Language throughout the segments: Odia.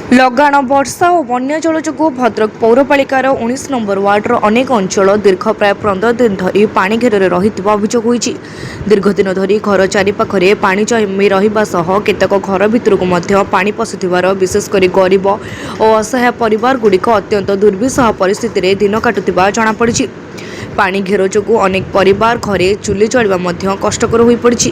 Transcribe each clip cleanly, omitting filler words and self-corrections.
ଲଗାଣ ବର୍ଷା ଓ ବନ୍ୟା ଜଳ ଯୋଗୁଁ ଭଦ୍ରକ ପୌରପାଳିକାର 19 ନମ୍ବର ୱାର୍ଡର ଅନେକ ଅଞ୍ଚଳ ଦୀର୍ଘ ପ୍ରାୟ 15 ଦିନ ଧରି ପାଣି ଘେରରେ ରହିଥିବା ଅଭିଯୋଗ ହୋଇଛି। ଦୀର୍ଘଦିନ ଧରି ଘର ଚାରିପାଖରେ ପାଣି ଜମି ରହିବା ସହ କେତେକ ଘର ଭିତରକୁ ମଧ୍ୟ ପାଣି ପଶୁଥିବାର, ବିଶେଷ କରି ଗରିବ ଓ ଅସହାୟ ପରିବାରଗୁଡ଼ିକ ଅତ୍ୟନ୍ତ ଦୁର୍ବିସହ ପରିସ୍ଥିତିରେ ଦିନ କାଟୁଥିବା ଜଣାପଡ଼ିଛି। ପାଣି ଘେର ଯୋଗୁଁ ଅନେକ ପରିବାର ଘରେ ଚୁଲି ଜଳିବା ମଧ୍ୟ କଷ୍ଟକର ହୋଇପଡ଼ିଛି।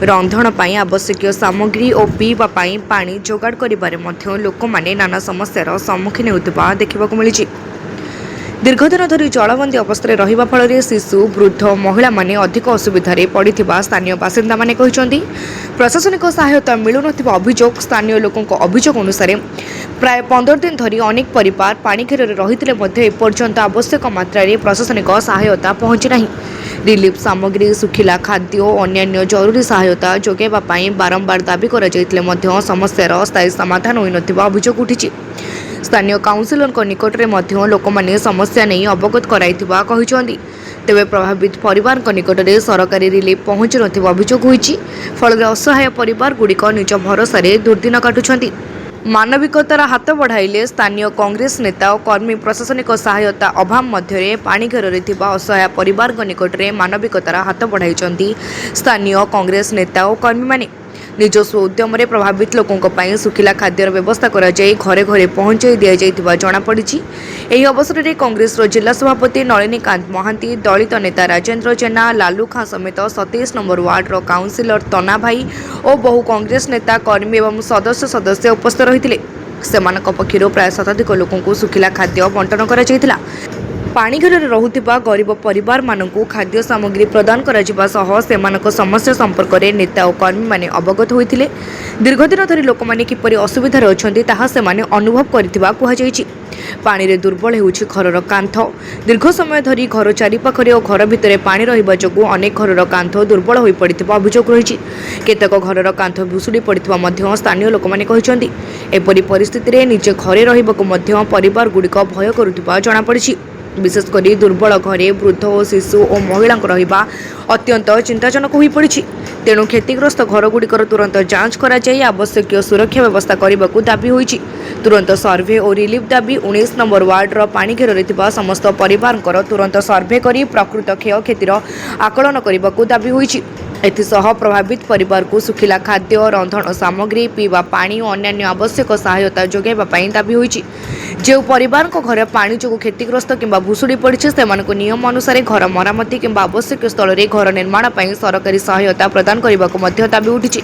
ରନ୍ଧନ ପାଇଁ ଆବଶ୍ୟକୀୟ ସାମଗ୍ରୀ ଓ ପିଇବା ପାଇଁ ପାଣି ଯୋଗାଡ଼ କରିବାରେ ମଧ୍ୟ ଲୋକମାନେ ନାନା ସମସ୍ୟାର ସମ୍ମୁଖୀନ ହେଉଥିବା ଦେଖିବାକୁ ମିଳିଛି। ଦୀର୍ଘଦିନ ଧରି ଜଳବନ୍ଦୀ ଅବସ୍ଥାରେ ରହିବା ଫଳରେ ଶିଶୁ, ବୃଦ୍ଧ, ମହିଳାମାନେ ଅଧିକ ଅସୁବିଧାରେ ପଡ଼ିଥିବା ସ୍ଥାନୀୟ ବାସିନ୍ଦାମାନେ କହିଛନ୍ତି। ପ୍ରଶାସନିକ ସହାୟତା ମିଳୁନଥିବା ଅଭିଯୋଗ। ସ୍ଥାନୀୟ ଲୋକଙ୍କ ଅଭିଯୋଗ ଅନୁସାରେ ପ୍ରାୟ 15 ଦିନ ଧରି ଅନେକ ପରିବାର ପାଣି ଘେରରେ ରହିଥିଲେ ମଧ୍ୟ ଏପର୍ଯ୍ୟନ୍ତ ଆବଶ୍ୟକ ମାତ୍ରାରେ ପ୍ରଶାସନିକ ସହାୟତା ପହଞ୍ଚି ନାହିଁ। ରିଲିଫ୍ ସାମଗ୍ରୀ, ଶୁଖିଲା ଖାଦ୍ୟ ଓ ଅନ୍ୟାନ୍ୟ ଜରୁରୀ ସହାୟତା ଯୋଗାଇବା ପାଇଁ ବାରମ୍ବାର ଦାବି କରାଯାଇଥିଲେ ମଧ୍ୟ ସମସ୍ୟାର ସ୍ଥାୟୀ ସମାଧାନ ହୋଇନଥିବା ଅଭିଯୋଗ ଉଠିଛି। ସ୍ଥାନୀୟ କାଉନ୍ସିଲରଙ୍କ ନିକଟରେ ମଧ୍ୟ ଲୋକମାନେ ସମସ୍ୟା ନେଇ ଅବଗତ କରାଇଥିବା କହିଛନ୍ତି। ତେବେ ପ୍ରଭାବିତ ପରିବାରଙ୍କ ନିକଟରେ ସରକାରୀ ରିଲିଫ୍ ପହଞ୍ଚି ନଥିବା ଅଭିଯୋଗ ହୋଇଛି। ଫଳରେ ଅସହାୟ ପରିବାରଗୁଡ଼ିକ ନିଜ ଭରସାରେ ଦୁର୍ଦ୍ଦିନ କାଟୁଛନ୍ତି। ମାନବିକତାର ହାତ ବଢ଼ାଇଲେ ସ୍ଥାନୀୟ କଂଗ୍ରେସ ନେତା ଓ କର୍ମୀ ପ୍ରଶାସନିକ ସହାୟତା ଅଭାବ ମଧ୍ୟରେ ପାଣି ଘେରରେ ଥିବା ଅସହାୟ ପରିବାରଙ୍କ ନିକଟରେ ମାନବିକତାର ହାତ ବଢ଼ାଇଛନ୍ତି ସ୍ଥାନୀୟ କଂଗ୍ରେସ ନେତା ଓ କର୍ମୀମାନେ। ନିଜସ୍ୱ ଉଦ୍ୟମରେ ପ୍ରଭାବିତ ଲୋକଙ୍କ ପାଇଁ ଶୁଖିଲା ଖାଦ୍ୟର ବ୍ୟବସ୍ଥା କରାଯାଇ ଘରେ ଘରେ ପହଞ୍ଚାଇ ଦିଆଯାଇଥିବା ଜଣାପଡ଼ିଛି। ଏହି ଅବସରରେ କଂଗ୍ରେସର ଜିଲ୍ଲା ସଭାପତି ନଳିନୀକାନ୍ତ ମହାନ୍ତି, ଦଳିତ ନେତା ରାଜେନ୍ଦ୍ର ଜେନା, ଲାଲୁ ଖାଁ ସମେତ 27 ନମ୍ବର ୱାର୍ଡର କାଉନ୍ସିଲର ତନା ଭାଇ ଓ ବହୁ କଂଗ୍ରେସ ନେତା, କର୍ମୀ ଏବଂ ସଦସ୍ୟ ଉପସ୍ଥିତ ରହିଥିଲେ। ସେମାନଙ୍କ ପକ୍ଷରୁ ପ୍ରାୟ ଶତାଧିକ ଲୋକଙ୍କୁ ଶୁଖିଲା ଖାଦ୍ୟ ବଣ୍ଟନ କରାଯାଇଥିଲା। ପାଣି ଘେରରେ ରହୁଥିବା ଗରିବ ପରିବାରମାନଙ୍କୁ ଖାଦ୍ୟ ସାମଗ୍ରୀ ପ୍ରଦାନ କରାଯିବା ସହ ସେମାନଙ୍କ ସମସ୍ୟା ସମ୍ପର୍କରେ ନେତା ଓ କର୍ମୀମାନେ ଅବଗତ ହୋଇଥିଲେ। ଦୀର୍ଘଦିନ ଧରି ଲୋକମାନେ କିପରି ଅସୁବିଧାରେ ଅଛନ୍ତି ତାହା ସେମାନେ ଅନୁଭବ କରିଥିବା କୁହାଯାଇଛି। ପାଣିରେ ଦୁର୍ବଳ ହେଉଛି ଘରର କାନ୍ଥ। ଦୀର୍ଘ ସମୟ ଧରି ଘର ଚାରିପାଖରେ ଓ ଘର ଭିତରେ ପାଣି ରହିବା ଯୋଗୁଁ ଅନେକ ଘରର କାନ୍ଥ ଦୁର୍ବଳ ହୋଇପଡ଼ିଥିବା ଅଭିଯୋଗ ରହିଛି। କେତେକ ଘରର କାନ୍ଥ ଭୁଷୁଡ଼ି ପଡ଼ିଥିବା ମଧ୍ୟ ସ୍ଥାନୀୟ ଲୋକମାନେ କହିଛନ୍ତି। ଏପରି ପରିସ୍ଥିତିରେ ନିଜେ ଘରେ ରହିବାକୁ ମଧ୍ୟ ପରିବାରଗୁଡ଼ିକ ଭୟ କରୁଥିବା ଜଣାପଡ଼ିଛି। ବିଶେଷ କରି ଦୁର୍ବଳ ଘରେ ବୃଦ୍ଧ ଓ ଶିଶୁ ଓ ମହିଳାଙ୍କ ରହିବା ଅତ୍ୟନ୍ତ ଚିନ୍ତାଜନକ ହୋଇପଡ଼ିଛି। ତେଣୁ କ୍ଷତିଗ୍ରସ୍ତ ଘରଗୁଡ଼ିକର ତୁରନ୍ତ ଯାଞ୍ଚ କରାଯାଇ ଆବଶ୍ୟକୀୟ ସୁରକ୍ଷା ବ୍ୟବସ୍ଥା କରିବାକୁ ଦାବି ହୋଇଛି। ତୁରନ୍ତ ସର୍ଭେ ଓ ରିଲିଫ୍ ଦାବି। 19 ନମ୍ବର ୱାର୍ଡର ପାଣି ଘେରରେ ଥିବା ସମସ୍ତ ପରିବାରଙ୍କର ତୁରନ୍ତ ସର୍ଭେ କରି ପ୍ରକୃତ କ୍ଷୟକ୍ଷତିର ଆକଳନ କରିବାକୁ ଦାବି ହୋଇଛି। ଏଥିସହ ପ୍ରଭାବିତ ପରିବାରକୁ ଶୁଖିଲା ଖାଦ୍ୟ, ରନ୍ଧନ ସାମଗ୍ରୀ, ପିଇବା ପାଣି ଓ ଅନ୍ୟାନ୍ୟ ଆବଶ୍ୟକ ସହାୟତା ଯୋଗାଇବା ପାଇଁ ଦାବି ହୋଇଛି। ଯେଉଁ ପରିବାରଙ୍କ ଘର ପାଣି ଯୋଗୁଁ କ୍ଷତିଗ୍ରସ୍ତ କିମ୍ବା ଭୁଷୁଡ଼ି ପଡ଼ିଛି ସେମାନଙ୍କୁ ନିୟମ ଅନୁସାରେ ଘର ମରାମତି କିମ୍ବା ଆବଶ୍ୟକୀୟ ସ୍ଥଳରେ ଘର ନିର୍ମାଣ ପାଇଁ ସରକାରୀ ସହାୟତା ପ୍ରଦାନ କରିବାକୁ ମଧ୍ୟ ଦାବି ଉଠିଛି।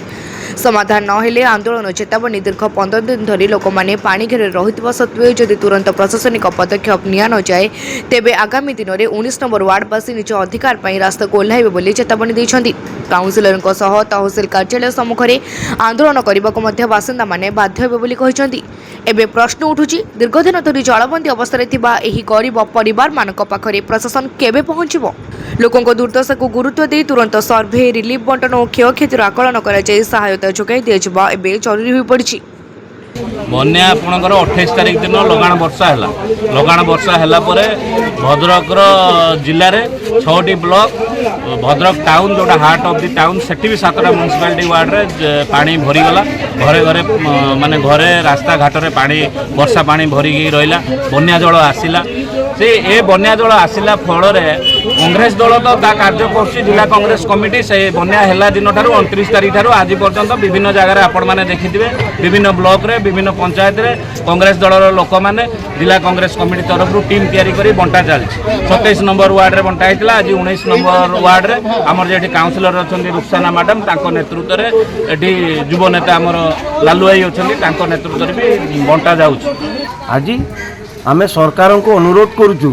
ସମାଧାନ ନ ହେଲେ ଆନ୍ଦୋଳନ ଚେତାବନୀ। ଦୀର୍ଘ 15 ଦିନ ଧରି ଲୋକମାନେ ପାଣି ଘେରରେ ରହିଥିବା ସତ୍ତ୍ୱେ ଯଦି ତୁରନ୍ତ ପ୍ରଶାସନିକ ପଦକ୍ଷେପ ନିଆନଯାଏ ତେବେ ଆଗାମୀ ଦିନରେ 19 ନମ୍ବର ୱାର୍ଡବାସୀ ନିଜ ଅଧିକାର ପାଇଁ ରାସ୍ତାକୁ ଓହ୍ଲାଇବେ ବୋଲି ଚେତାବନୀ ଦେଇଛନ୍ତି। କାଉନ୍ସିଲରଙ୍କ ସହ ତହସିଲ କାର୍ଯ୍ୟାଳୟ ସମ୍ମୁଖରେ ଆନ୍ଦୋଳନ କରିବାକୁ ମଧ୍ୟ ବାସିନ୍ଦାମାନେ ବାଧ୍ୟ ହେବେ ବୋଲି କହିଛନ୍ତି। ଏବେ ପ୍ରଶ୍ନ ଉଠୁଛି, ଦୀର୍ଘଦିନ ଧରି ଜଳବନ୍ଦୀ ଅବସ୍ଥାରେ ଥିବା ଏହି ଗରିବ ପରିବାରମାନଙ୍କ ପାଖରେ ପ୍ରଶାସନ କେବେ ପହଞ୍ଚିବ? ଲୋକଙ୍କ ଦୁର୍ଦ୍ଦଶାକୁ ଗୁରୁତ୍ୱ ଦେଇ ତୁରନ୍ତ ସର୍ଭେ, ରିଲିଫ୍ ବଣ୍ଟନ ଓ କ୍ଷୟକ୍ଷତିର ଆକଳନ କରାଯାଇ ସହାୟତା ଯୋଗାଇ ଦିଆଯିବା ଏବେ ଜରୁରୀ ହୋଇପଡ଼ିଛି। ବନ୍ୟା ଆପଣଙ୍କର 28 ତାରିଖ ଦିନ ଲଗାଣ ବର୍ଷା ହେଲା ପରେ ଭଦ୍ରକର ଜିଲ୍ଲାରେ 6ଟି ବ୍ଲକ, ଭଦ୍ରକ ଟାଉନ୍ ଯେଉଁଟା ହାର୍ଟ ଅଫ୍ ଦି ଟାଉନ୍, ସେଠି ବି 7ଟା ମ୍ୟୁନିସିପାଲିଟି ୱାର୍ଡ଼ରେ ପାଣି ଭରିଗଲା। ଘରେ ରାସ୍ତାଘାଟରେ ବର୍ଷା ପାଣି ଭରିକି ରହିଲା। ବନ୍ୟା ଜଳ ଆସିଲା। ଏ ବନ୍ୟା ଜଳ ଆସିଲା ଫଳରେ କଂଗ୍ରେସ ଦଳ ତ ତା କାର୍ଯ୍ୟ କରୁଛି। ଜିଲ୍ଲା କଂଗ୍ରେସ କମିଟି ସେ ବନ୍ୟା ହେଲା ଦିନଠାରୁ 29 ତାରିଖ ଠାରୁ ଆଜି ପର୍ଯ୍ୟନ୍ତ ବିଭିନ୍ନ ଜାଗାରେ ଆପଣମାନେ ଦେଖିଥିବେ, ବିଭିନ୍ନ ବ୍ଲକରେ, ବିଭିନ୍ନ ପଞ୍ଚାୟତରେ କଂଗ୍ରେସ ଦଳର ଲୋକମାନେ ଜିଲ୍ଲା କଂଗ୍ରେସ କମିଟି ତରଫରୁ ଟିମ୍ ତିଆରି କରି ବଣ୍ଟା ଚାଲିଛି। 27 ନମ୍ବର ୱାର୍ଡ଼ରେ ବଣ୍ଟା ହେଇଥିଲା। ଆଜି 19 ନମ୍ବର ୱାର୍ଡ଼ରେ ଆମର ଯେଠି କାଉନ୍ସିଲର ଅଛନ୍ତି ରୁକ୍ସାନା ମ୍ୟାଡ଼ାମ୍, ତାଙ୍କ ନେତୃତ୍ୱରେ ଏଠି ଯୁବ ନେତା ଆମର ଲାଲୁ ଭାଇ ଅଛନ୍ତି, ତାଙ୍କ ନେତୃତ୍ୱରେ ବି ବଣ୍ଟା ଯାଉଛି। ଆଜି ଆମେ ସରକାରଙ୍କୁ ଅନୁରୋଧ କରୁଛୁ,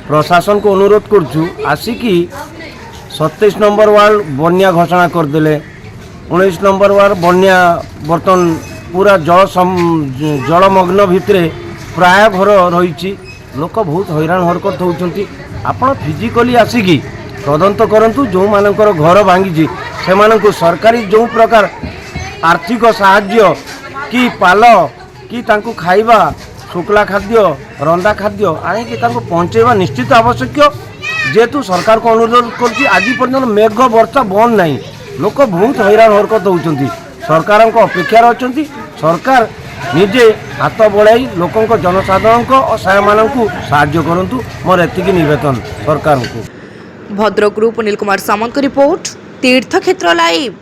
ପ୍ରଶାସନକୁ ଅନୁରୋଧ କରୁଛୁ, ଆସିକି 27 ନମ୍ବର ୱାର୍ଡ଼ ବନ୍ୟା ଘୋଷଣା କରିଦେଲେ। 19 ନମ୍ବର ୱାର୍ଡ଼ ବନ୍ୟା ବର୍ତ୍ତମାନ ପୁରା ଜଳମଗ୍ନ ଭିତରେ ପ୍ରାୟ ଘର ରହିଛି। ଲୋକ ବହୁତ ହଇରାଣ ହରକତ ହେଉଛନ୍ତି। ଆପଣ ଫିଜିକାଲି ଆସିକି ତଦନ୍ତ କରନ୍ତୁ। ଯେଉଁମାନଙ୍କର ଘର ଭାଙ୍ଗିଛି ସେମାନଙ୍କୁ ସରକାରୀ ଯେଉଁ ପ୍ରକାର ଆର୍ଥିକ ସାହାଯ୍ୟ କି ପାଲ କି ତାଙ୍କୁ ଖାଇବା, ଶୁଖିଲା ଖାଦ୍ୟ, ରନ୍ଧା ଖାଦ୍ୟ ଆଣିକି ତାଙ୍କୁ ପହଞ୍ଚାଇବା ନିଶ୍ଚିତ ଆବଶ୍ୟକ। ଯେହେତୁ ସରକାରକୁ ଅନୁରୋଧ କରୁଛି, ଆଜି ପର୍ଯ୍ୟନ୍ତ ମେଘ ବର୍ଷା ବନ୍ଦ ନାହିଁ। ଲୋକ ବହୁତ ହଇରାଣ ହରକତ ହେଉଛନ୍ତି। ସରକାରଙ୍କ ଅପେକ୍ଷାରେ ଅଛନ୍ତି। ସରକାର ନିଜେ ହାତ ବଢ଼ାଇ ଲୋକଙ୍କ ଜନସାଧାରଣଙ୍କ ଅସହାୟମାନଙ୍କୁ ସାହାଯ୍ୟ କରନ୍ତୁ। ମୋର ଏତିକି ନିବେଦନ ସରକାରଙ୍କୁ। ଭଦ୍ରକରୁ ପୁନିଲ କୁମାର ସାମନ୍ତଙ୍କ ରିପୋର୍ଟ, ତୀର୍ଥକ୍ଷେତ୍ର ଲାଇଭ୍।